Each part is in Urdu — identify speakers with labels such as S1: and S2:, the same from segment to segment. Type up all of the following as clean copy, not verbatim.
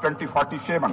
S1: 2047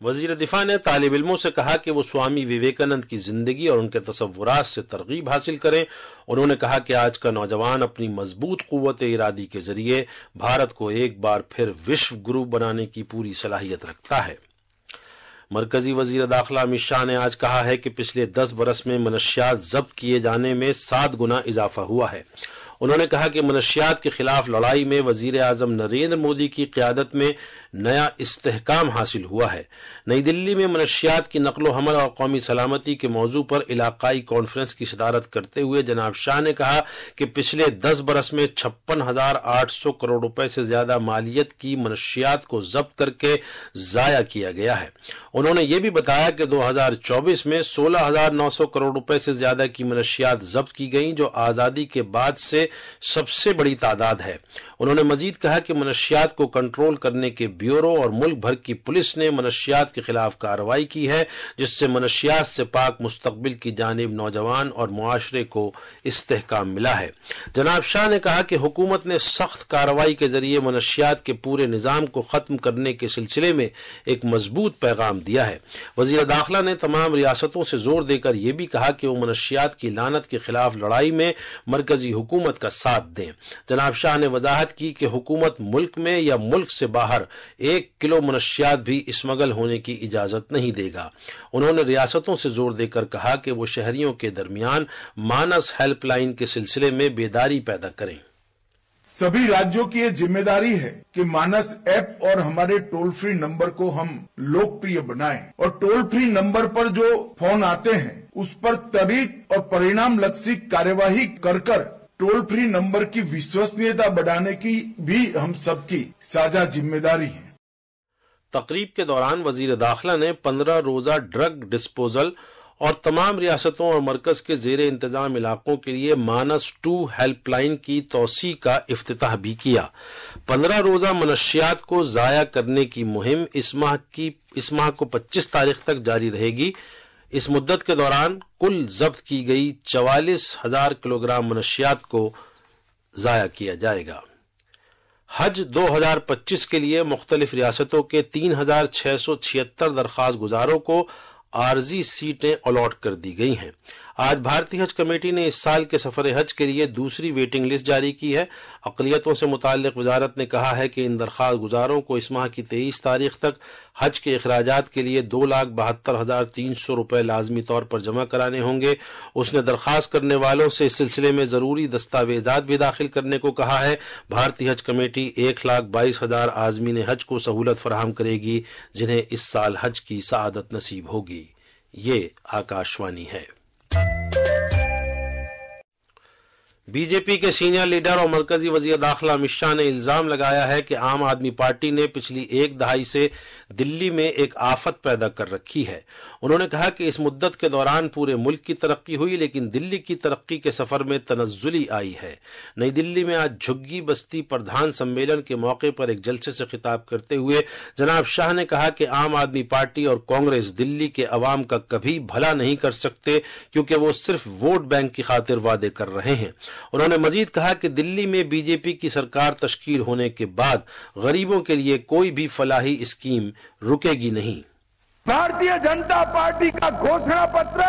S2: وزیر دفاع نے طالب علموں سے کہا کہ وہ سوامی وویکانند کی زندگی اور ان کے تصورات سے ترغیب حاصل کریں. انہوں نے کہا کہ آج کا نوجوان اپنی مضبوط قوت ارادی کے ذریعے بھارت کو ایک بار پھر وشو گرو بنانے کی پوری صلاحیت رکھتا ہے. مرکزی وزیر داخلہ امت شاہ نے آج کہا ہے کہ پچھلے 10 برس میں منشیات ضبط کیے جانے میں 7 گنا اضافہ ہوا ہے. انہوں نے کہا کہ منشیات کے خلاف لڑائی میں وزیر اعظم نریندر مودی کی قیادت میں نیا استحکام حاصل ہوا ہے. نئی دلی میں منشیات کی نقل و حمل اور قومی سلامتی کے موضوع پر علاقائی کانفرنس کی صدارت کرتے ہوئے جناب شاہ نے کہا کہ پچھلے 10 برس میں 56,800 کروڑ روپے سے زیادہ مالیت کی منشیات کو ضبط کر کے ضائع کیا گیا ہے. انہوں نے یہ بھی بتایا کہ 2024 میں 16,900 کروڑ روپے سے زیادہ کی منشیات ضبط کی گئیں جو آزادی کے بعد سے سب سے بڑی تعداد ہے. انہوں نے مزید کہا کہ منشیات کو کنٹرول کرنے کے بیورو اور ملک بھر کی پولیس نے منشیات کے خلاف کارروائی کی ہے جس سے منشیات سے پاک مستقبل کی جانب نوجوان اور معاشرے کو استحکام ملا ہے. جناب شاہ نے کہا کہ حکومت نے سخت کارروائی کے ذریعے منشیات کے پورے نظام کو ختم کرنے کے سلسلے میں ایک مضبوط پیغام دیا ہے. وزیر داخلہ نے تمام ریاستوں سے زور دے کر یہ بھی کہا کہ وہ منشیات کی لعنت کے خلاف لڑائی میں مرکزی حکومت کا ساتھ دیں. جناب شاہ نے وضاحت کی کہ حکومت ملک میں یا ملک سے باہر 1 کلو منشیات بھی اسمگل ہونے کی اجازت نہیں دے گا. انہوں نے ریاستوں سے زور دے کر کہا کہ وہ شہریوں کے درمیان مانس ہیلپ لائن کے سلسلے میں بیداری پیدا کریں.
S3: سبھی راجیوں کی یہ ذمہ داری ہے کہ مانس ایپ اور ہمارے ٹول فری نمبر کو ہم لوکپریہ بنائیں اور ٹول فری نمبر پر جو فون آتے ہیں اس پر طریق اور پرینام لکشی کارروائی کر ٹول فری نمبر کی وشوسنییتا بڑھانے کی بھی ہم سب کی ساجھا ذمہ داری ہے.
S2: تقریب کے دوران وزیر داخلہ نے 15 روزہ ڈرگ ڈسپوزل اور تمام ریاستوں اور مرکز کے زیر انتظام علاقوں کے لیے مانس 2 ہیلپ لائن کی توسیع کا افتتاح بھی کیا. 15 روزہ منشیات کو ضائع کرنے کی مہم اس ماہ کو 25 تاریخ تک جاری رہے گی. اس مدت کے دوران کل ضبط کی گئی 44,000 کلو گرام منشیات کو ضائع کیا جائے گا. حج 2025 کے لیے مختلف ریاستوں کے 3,676 درخواست گزاروں کو عارضی سیٹیں الاٹ کر دی گئی ہیں. آج بھارتی حج کمیٹی نے اس سال کے سفر حج کے لیے دوسری ویٹنگ لسٹ جاری کی ہے. اقلیتوں سے متعلق وزارت نے کہا ہے کہ ان درخواست گزاروں کو اس ماہ کی 23 تاریخ تک حج کے اخراجات کے لیے 2,72,300 روپے لازمی طور پر جمع کرانے ہوں گے. اس نے درخواست کرنے والوں سے اس سلسلے میں ضروری دستاویزات بھی داخل کرنے کو کہا ہے. بھارتی حج کمیٹی 1,22,000 عازمین حج کو سہولت فراہم کرے گی جنہیں اس سال حج کی سعادت نصیب ہوگی. یہ آکاشوانی ہے. بی جے پی کے سینئر لیڈر اور مرکزی وزیر داخلہ امت شاہ نے الزام لگایا ہے کہ عام آدمی پارٹی نے پچھلی 1 دہائی سے دلی میں ایک آفت پیدا کر رکھی ہے. انہوں نے کہا کہ اس مدت کے دوران پورے ملک کی ترقی ہوئی لیکن دلی کی ترقی کے سفر میں تنزلی آئی ہے. نئی دلی میں آج جھگی بستی پردھان سمیلن کے موقع پر ایک جلسے سے خطاب کرتے ہوئے جناب شاہ نے کہا کہ عام آدمی پارٹی اور کانگریس دلی کے عوام کا کبھی بھلا نہیں کر سکتے کیونکہ وہ صرف ووٹ بینک کی خاطر وعدے کر رہے ہیں. انہوں نے مزید کہا کہ دلی میں بی جے پی کی سرکار تشکیل ہونے کے بعد غریبوں کے لیے کوئی بھی فلاحی اسکیم رکے گی نہیں.
S4: بھارتیہ جنتا پارٹی کا گھوشنا پتر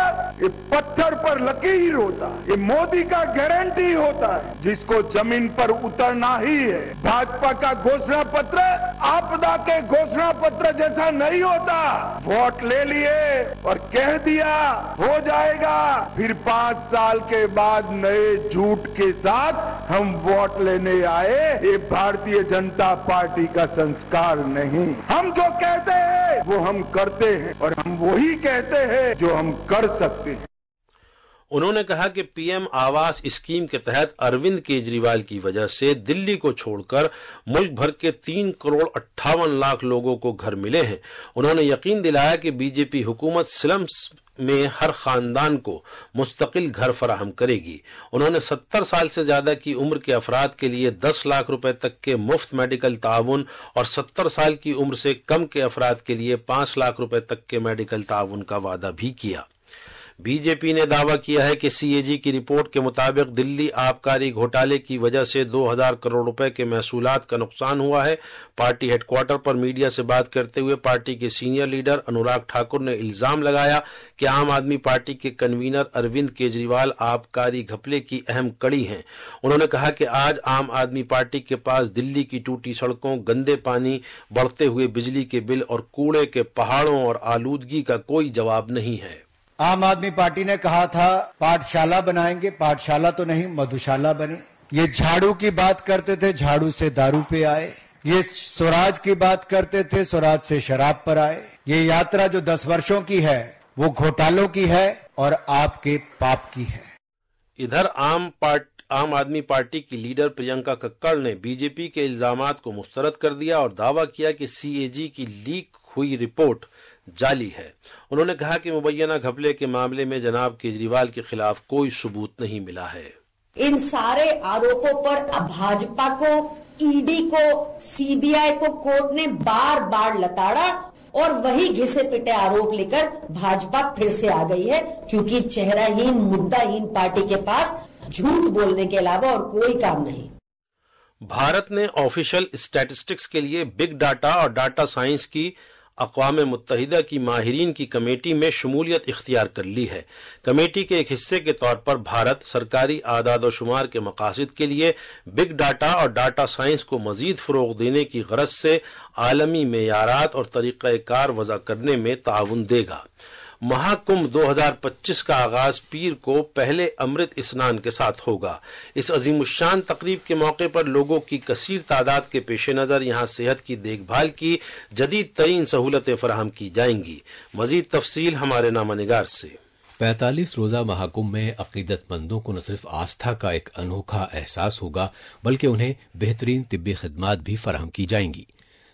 S4: یہ پتھر پر لکیر ہوتا ہے. یہ مودی کا گارنٹی ہوتا ہے جس کو زمین پر اترنا ہی ہے. بھاجپا کا گھوشنا پتر آپدا کے گھوشنا پتر جیسا نہیں ہوتا. ووٹ لے لیے اور کہہ دیا ہو جائے گا, پھر 5 سال کے بعد نئے جھوٹ کے ساتھ ہم ووٹ لینے آئے. یہ بھارتیہ جنتا پارٹی کا سنسکار نہیں. ہم جو کہتے ہیں وہ ہم کرتے ہیں اور ہم وہی کہتے ہیں جو ہم کر سکتے ہیں.
S2: انہوں نے کہا کہ پی ایم آواس اسکیم کے تحت اروند کیجریوال کی وجہ سے دلی کو چھوڑ کر ملک بھر کے 3,58,00,000 لوگوں کو گھر ملے ہیں. انہوں نے یقین دلایا کہ بی جے پی حکومت سلمز میں ہر خاندان کو مستقل گھر فراہم کرے گی. انہوں نے 70 سال سے زیادہ کی عمر کے افراد کے لیے 10 لاکھ روپے تک کے مفت میڈیکل تعاون اور 70 سال کی عمر سے کم کے افراد کے لیے 5 لاکھ روپے تک کے میڈیکل تعاون کا وعدہ بھی کیا. بی جے پی نے دعویٰ کیا ہے کہ سی اے جی کی رپورٹ کے مطابق دلی آبکاری گھوٹالے کی وجہ سے 2000 کروڑ روپے کے محصولات کا نقصان ہوا ہے۔ پارٹی ہیڈ کوارٹر پر میڈیا سے بات کرتے ہوئے پارٹی کے سینئر لیڈر انوراگ ٹھاکر نے الزام لگایا کہ عام آدمی پارٹی کے کنوینر اروند کیجریوال آبکاری گھپلے کی اہم کڑی ہیں۔ انہوں نے کہا کہ آج عام آدمی پارٹی کے پاس دلی کی ٹوٹی سڑکوں، گندے پانی، بڑھتے ہوئے بجلی کے بل اور کوڑے کے پہاڑوں اور آلودگی کا کوئی جواب نہیں ہے۔
S5: عام آدمی پارٹی نے کہا تھا پاٹھ شالہ بنائیں گے، پاٹھ شالہ تو نہیں مدھوشالہ بنے۔ یہ جھاڑو کی بات کرتے تھے، جھاڑو سے دارو پہ آئے۔ یہ سوراج کی بات کرتے تھے، سوراج سے شراب پر آئے۔ یہ یاترا جو 10 برسوں کی ہے وہ گھوٹالوں کی ہے اور آپ کے پاپ کی ہے۔
S2: ادھر عام آدمی پارٹی کی لیڈر پرینکا ککڑ نے بی جے پی کے الزامات کو مسترد کر دیا اور دعویٰ کیا کہ سی اے جی کی لیک ہوئی رپورٹ جعلی ہے۔ انہوں نے کہا کہ مبینہ گھپلے کے معاملے میں جناب کیجریوال کے خلاف کوئی ثبوت نہیں ملا ہے۔
S6: ان سارے آروپوں پر بھاجپا کو، ای ڈی کو، سی بی آئی کو کورٹ نے بار بار لتاڑا اور وہی گھسے پٹے آروپ لے کر بھاجپا پھر سے آ گئی ہے، کیونکہ چہرہہین مدعاہین پارٹی کے پاس جھوٹ بولنے کے علاوہ اور کوئی کام نہیں۔
S2: بھارت نے آفیشل اسٹیٹسٹکس کے لیے بگ ڈاٹا اور ڈاٹا سائنس کی اقوام متحدہ کی ماہرین کی کمیٹی میں شمولیت اختیار کر لی ہے۔ کمیٹی کے ایک حصے کے طور پر بھارت سرکاری اعداد و شمار کے مقاصد کے لیے بگ ڈاٹا اور ڈاٹا سائنس کو مزید فروغ دینے کی غرض سے عالمی معیارات اور طریقہ کار وضع کرنے میں تعاون دے گا۔ مہاکمبھ 2025 کا آغاز پیر کو پہلے امرت اسنان کے ساتھ ہوگا۔ اس عظیم الشان تقریب کے موقع پر لوگوں کی کثیر تعداد کے پیش نظر یہاں صحت کی دیکھ بھال کی جدید ترین سہولتیں فراہم کی جائیں گی۔ مزید تفصیل ہمارے نامہ نگار سے۔
S7: 45 روزہ مہاکمبھ میں عقیدت مندوں کو نہ صرف آستھا کا ایک انوکھا احساس ہوگا بلکہ انہیں بہترین طبی خدمات بھی فراہم کی جائیں گی۔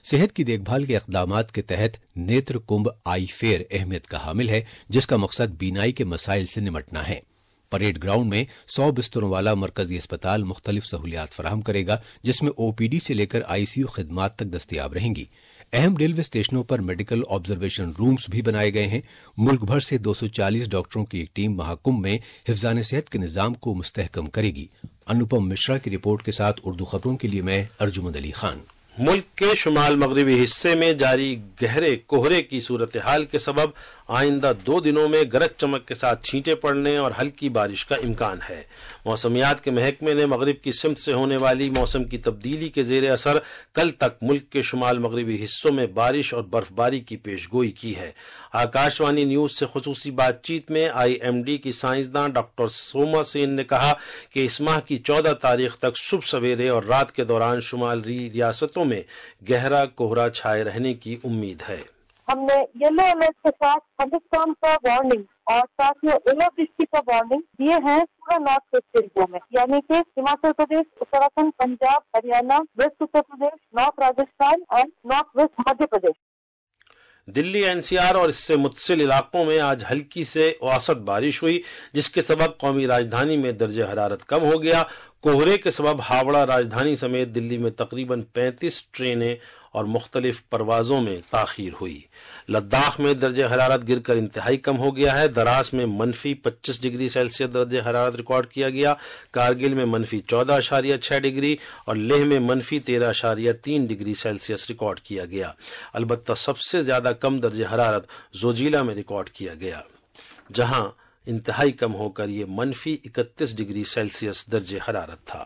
S7: صحت کی دیکھ بھال کے اقدامات کے تحت نیتر کمبھ آئی فیئر اہمیت کا حامل ہے، جس کا مقصد بینائی کے مسائل سے نمٹنا ہے۔ پریڈ گراؤنڈ میں 100 بستروں والا مرکزی اسپتال مختلف سہولیات فراہم کرے گا، جس میں او پی ڈی سے لے کر آئی سی یو خدمات تک دستیاب رہیں گی۔ اہم ریلوے اسٹیشنوں پر میڈیکل آبزرویشن رومز بھی بنائے گئے ہیں۔ ملک بھر سے 240 ڈاکٹروں کی ایک ٹیم مہاکمبھ میں حفظان صحت کے نظام کو مستحکم کرے گی۔ انوپم مشرا کی رپورٹ کے ساتھ اردو خبروں کے لیے میں ارجمند علی خان۔
S2: ملک کے شمال مغربی حصے میں جاری گہرے کہرے کی صورتحال کے سبب آئندہ 2 دنوں میں گرج چمک کے ساتھ چھینٹیں پڑنے اور ہلکی بارش کا امکان ہے۔ موسمیات کے محکمے نے مغرب کی سمت سے ہونے والی موسم کی تبدیلی کے زیر اثر کل تک ملک کے شمال مغربی حصوں میں بارش اور برف باری کی پیش گوئی کی ہے۔ آکاش وانی نیوز سے خصوصی بات چیت میں آئی ایم ڈی کی سائنسداں ڈاکٹر سوما سین نے کہا کہ اس ماہ کی 14 تاریخ تک صبح سویرے اور رات کے دوران شمالی ریاستوں میں گہرا کوہرا چھائے رہنے کی امید ہے۔
S8: ہم نے یلو الرٹ کے ساتھ تھنڈرسٹارم کا وارننگ اور ساتھ ہی اولا بجلی کا وارننگ دیے ہیں پورا نارتھ ویسٹ ریجن میں، یعنی کہ ہماچل پردیش، اتراکھنڈ، پنجاب، ہریانہ، ویسٹ اتر پردیش، نارتھ راجستھان اور نارتھ ویسٹ مدھیہ پردیش۔
S2: دلی این سی آر اور اس سے متصل علاقوں میں آج ہلکی سے اوسط بارش ہوئی، جس کے سبب قومی راجدھانی میں درجہ حرارت کم ہو گیا۔ کوہرے کے سبب ہاوڑہ راجدھانی سمیت دلی میں تقریباً 35 ٹرینیں اور مختلف پروازوں میں تاخیر ہوئی۔ لداخ میں درجہ حرارت گر کر انتہائی کم ہو گیا ہے۔ دراس میں -25 ڈگری سیلسیس درجہ حرارت ریکارڈ کیا گیا۔ کارگل میں -14.6 ڈگری اور لیہ میں -13.3 ڈگری سیلسیس ریکارڈ کیا گیا۔ البتہ سب سے زیادہ کم درجہ حرارت زوجیلا میں ریکارڈ کیا گیا، جہاں انتہائی کم ہو کر یہ -31 ڈگری سیلسیس درجہ حرارت تھا۔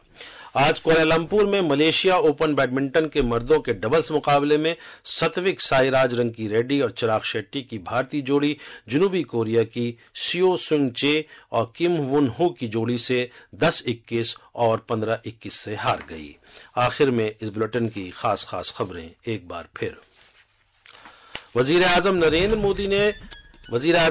S2: آج کوالالمپور میں ملیشیا اوپن بیڈمنٹن کے مردوں کے ڈبلز مقابلے میں ستوک سائراج رنکی ریڈی اور چراغ شیٹی کی بھارتی جوڑی جنوبی کوریا کی سیو سنگ چے اور کم ون ہو کی جوڑی سے 10-21 اور 15-21 سے ہار گئی۔ آخر میں اس بلیٹن کی خاص خبریں ایک بار پھر۔ وزیر اعظم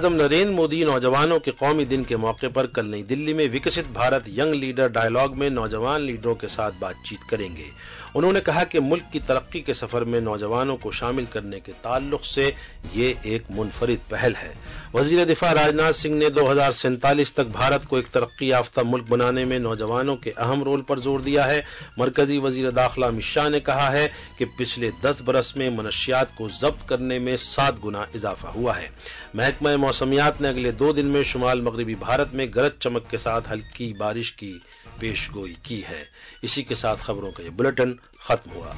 S2: نریندر مودی نوجوانوں کے قومی دن کے موقع پر کل نئی دلی میں وکست بھارت ینگ لیڈر ڈائیلاگ میں نوجوان لیڈروں کے ساتھ بات چیت کریں گے۔ انہوں نے کہا کہ ملک کی ترقی کے سفر میں نوجوانوں کو شامل کرنے کے تعلق سے یہ ایک منفرد پہل ہے۔ وزیر دفاع راجناتھ سنگھ نے 2047 تک بھارت کو ایک ترقی یافتہ ملک بنانے میں نوجوانوں کے اہم رول پر زور دیا ہے۔ مرکزی وزیر داخلہ امت شاہ نے کہا ہے کہ پچھلے 10 برس میں منشیات کو ضبط کرنے میں 7 گنا اضافہ ہوا ہے۔ محکمہ موسمیات نے اگلے 2 دن میں شمال مغربی بھارت میں گرج چمک کے ساتھ ہلکی بارش کی پیش گوئی کی ہے۔ اسی کے ساتھ خبروں کا یہ بلیٹن ختم ہوا۔